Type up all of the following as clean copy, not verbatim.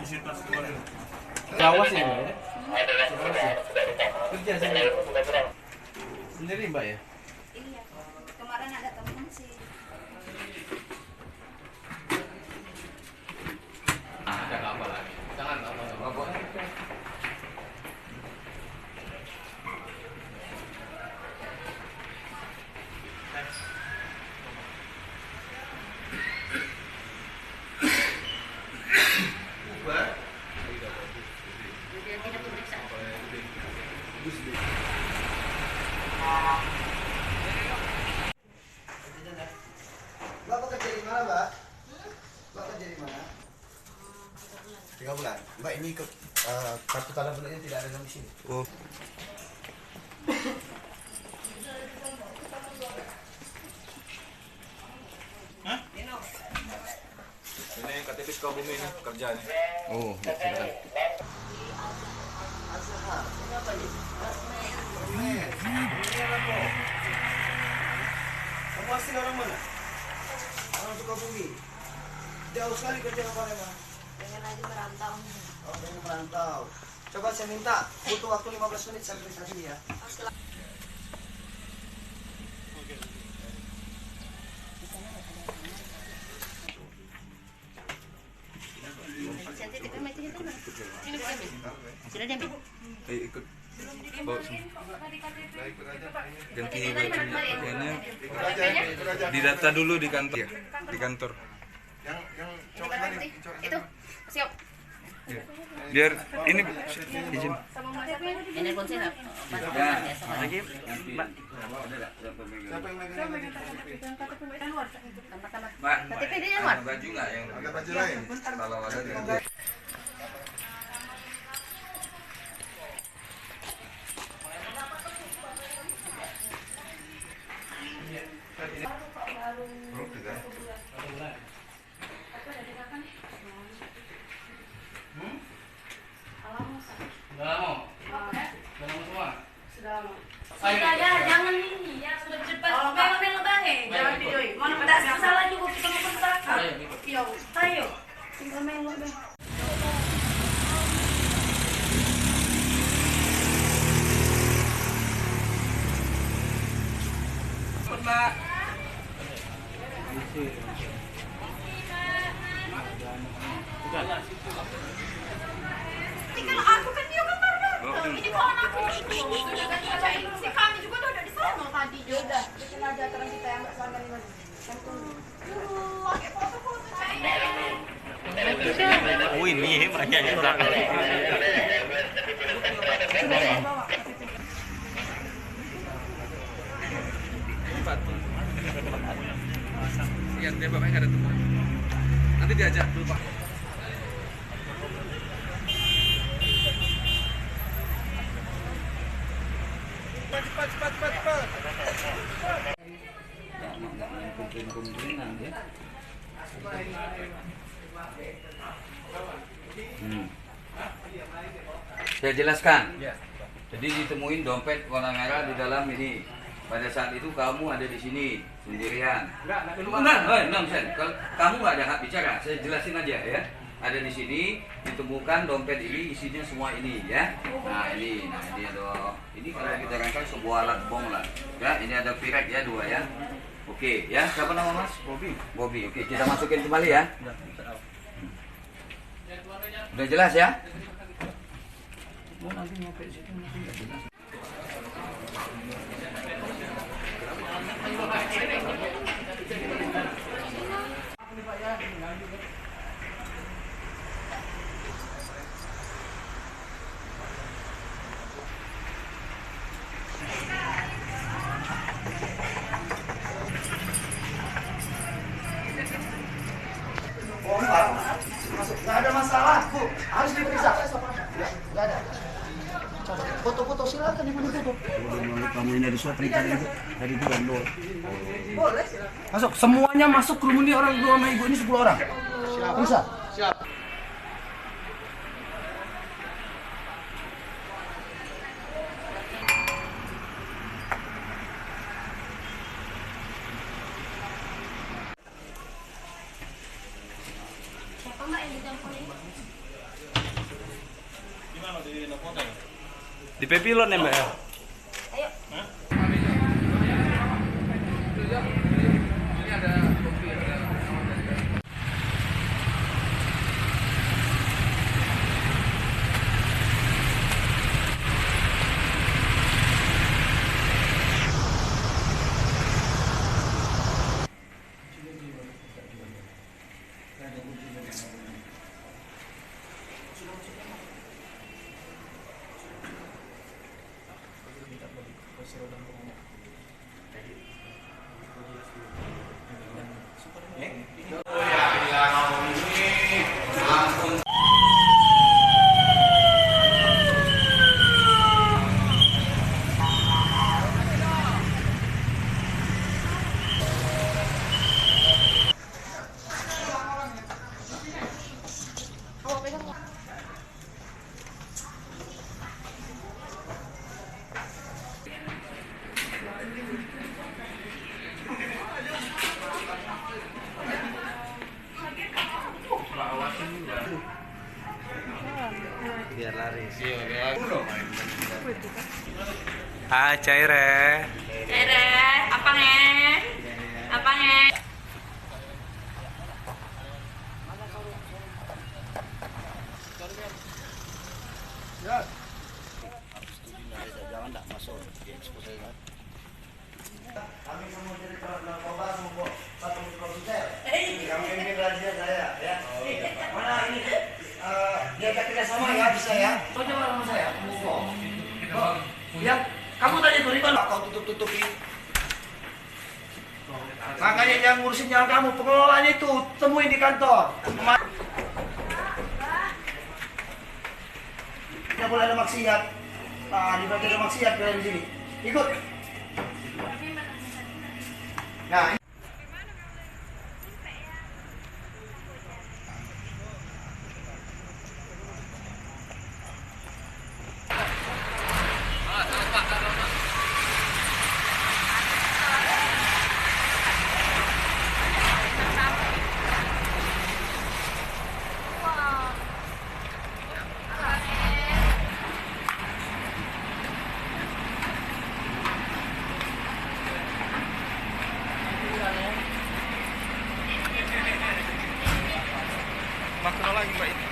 Jawa sih Mbak ya? Kerja sendiri Mbak ya? Iya, kemarin ada temen sih. Ada apa lagi? Jangan apa-apa. Bapak kerja di mana, Mbak? Bapak kerja di mana? 3 bulan. Mbak, ini kartu tanda penduduknya tidak ada di sini. Oh. Hah? Ini KTP Sukabumi ini kerjanya. Oh, silakan. Kamu asli orang mana? Orang Sukabumi. Jauh sekali kerja ke Palembang. Pengen aja merantau. Oh, pengen merantau. Coba saya minta, butuh waktu 15 menit saya periksa sini ya. Sudah diambil. Ikut. Bawa sini. Ganti pakaiannya. Didata dulu di kantor. Ya, di kantor. Itu siap. Ya. Biar ini izin. Ini pun siap. Lagi, Mbak. Mbak, KTP di luar. baju nggak yang ada baju lain? Kalau ada di Sudah ya, jangan ini ya, sudah cepat. Melo-melo bahe, jangan videoin. Mana pada salah juga kita mau kontak. Yo, ayo. Tinggal melo deh. Mbak. Kalau aku kan dia kan baru datang. Ini kok anakku itu. Sudah ganti baca instruksi kami juga udah di sana tadi. Ya udah, bikin aja terus kita yang bersama ini lagi. Yang tunggu. Pakai foto-foto saya. Oh ini banyak yang belakang. Lihat dia bapaknya ada tempat. Nanti diajak dulu Pak. Cepat. Saya jelaskan. Jadi ditemuin dompet warna merah di dalam ini. Pada saat itu kamu ada di sini sendirian. Enggak, nonsen. Kamu nggak ada hak bicara. Saya jelasin aja ya. Ada di sini ditemukan dompet ini isinya semua ini ya. Nah ini ada. Ini kalau kita rangkai sebuah alat bom lah. Ya ini ada pirek ya 2 ya. Oke ya. Siapa nama Mas? Bobby. Oke kita masukin kembali ya. Udah jelas ya? Oh, nanti nyampe situ mungkin nggak jelas. Oh, Mbak. Masuk. Nggak ada masalah, Bu. Harus diperiksa. Nggak ada. Coba foto-foto silakan yang mau foto. Kamu ini ada surat perintah dari bulan loh. Boleh silakan. Masuk, semuanya masuk ke rumah ini orang dua sama ibu ini 10 orang. Bisa? Siap. Siapa Mbak yang di telepon ini? Di Pepilon ya Mbak ya? Ayo. Biar laris. Ah, Caire. Cere, apa nge? Apa nge? Jangan tak masuk di ekspos saya. Kami semua jadi narkoba semua satu mikrometer. Yang pimpin razia saya, ya. Mana ini? Diajak kerjasama ya, bisa ya. Coba sama saya. Ya, kamu tanya tuh riba kau tutup-tutupi. Makanya jangan ngurusin jalan kamu, pengelolanya itu temuin di kantor. Tidak boleh ada maksiat. Nah, di bagian ada maksiat kalian di sini. Ikut. Nah, Makro lagi Mbak ini.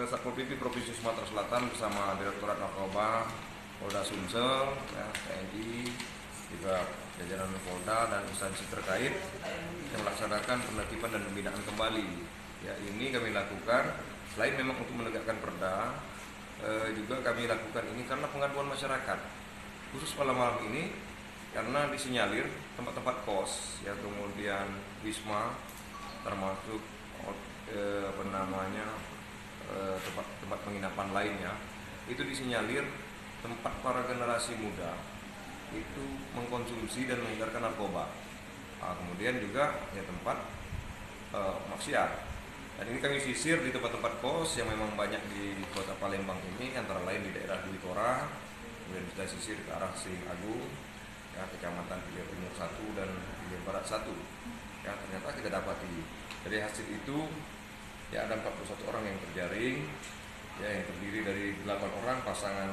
Satpol PP Provinsi Sumatera Selatan bersama Direktorat Narkoba Polda Sumsel, ya, TNI, juga jajaran Polda dan instansi terkait yang melaksanakan penertiban dan pembinaan kembali. Ya, ini kami lakukan selain memang untuk menegakkan perda, juga kami lakukan ini karena pengaduan masyarakat, khusus malam-malam ini karena disinyalir tempat-tempat kos, ya, kemudian wisma, termasuk tempat penginapan lainnya, itu disinyalir tempat para generasi muda itu mengkonsumsi dan mengedarkan narkoba. Kemudian juga ya tempat maksiat. Dan ini kami sisir di tempat-tempat kos yang memang banyak di Kota Palembang ini, antara lain di daerah Dwi Kora, kemudian kita sisir ke arah Siling Agung, ya, Kecamatan Hilir Timur 1 dan Hilir Barat 1. Ya, ternyata kita dapati dari hasil itu ya ada 41 orang yang terjaring, ya, yang terdiri dari 8 orang pasangan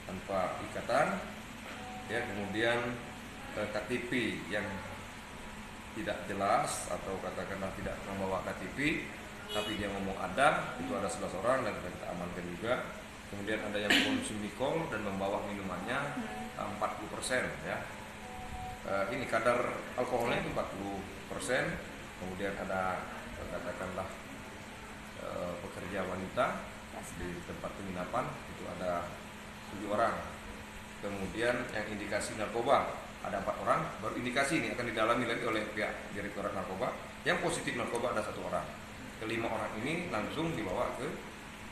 tanpa ikatan, ya, kemudian KTP yang tidak jelas atau katakanlah tidak membawa KTP, tapi dia ngomong ada, itu ada 11 orang dan kita amankan juga. Kemudian ada yang mengkonsumsi kol dan membawa minumannya 40%, ya. Ini kadar alkoholnya itu 40%. Kemudian ada katakanlah pekerja wanita di tempat penginapan itu ada 7 orang. Kemudian yang indikasi narkoba ada 4 orang, baru indikasi ini akan didalami lagi oleh pihak Direktorat Narkoba. Yang positif narkoba ada 1 orang. Kelima orang ini langsung dibawa ke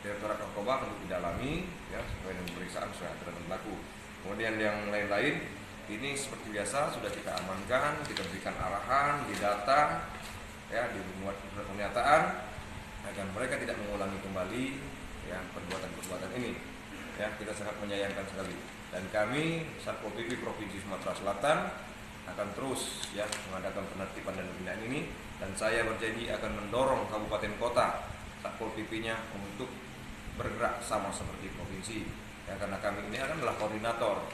Direktorat Narkoba untuk didalami, ya, sesuai dengan pemeriksaan sesuai aturan berlaku. Kemudian yang lain-lain ini seperti biasa sudah kita amankan, kita berikan arahan, didata, ya, dibuat pernyataan agar mereka tidak mengulangi kembali ya perbuatan-perbuatan ini. Ya, kita sangat menyayangkan sekali. Dan kami Satpol PP Provinsi Sumatera Selatan akan terus ya mengadakan penertiban dan pembinaan ini, dan saya berjanji akan mendorong kabupaten kota Satpol PP-nya untuk bergerak sama seperti provinsi. Ya, karena kami ini adalah koordinator.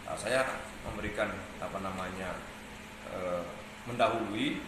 Nah, saya memberikan mendahului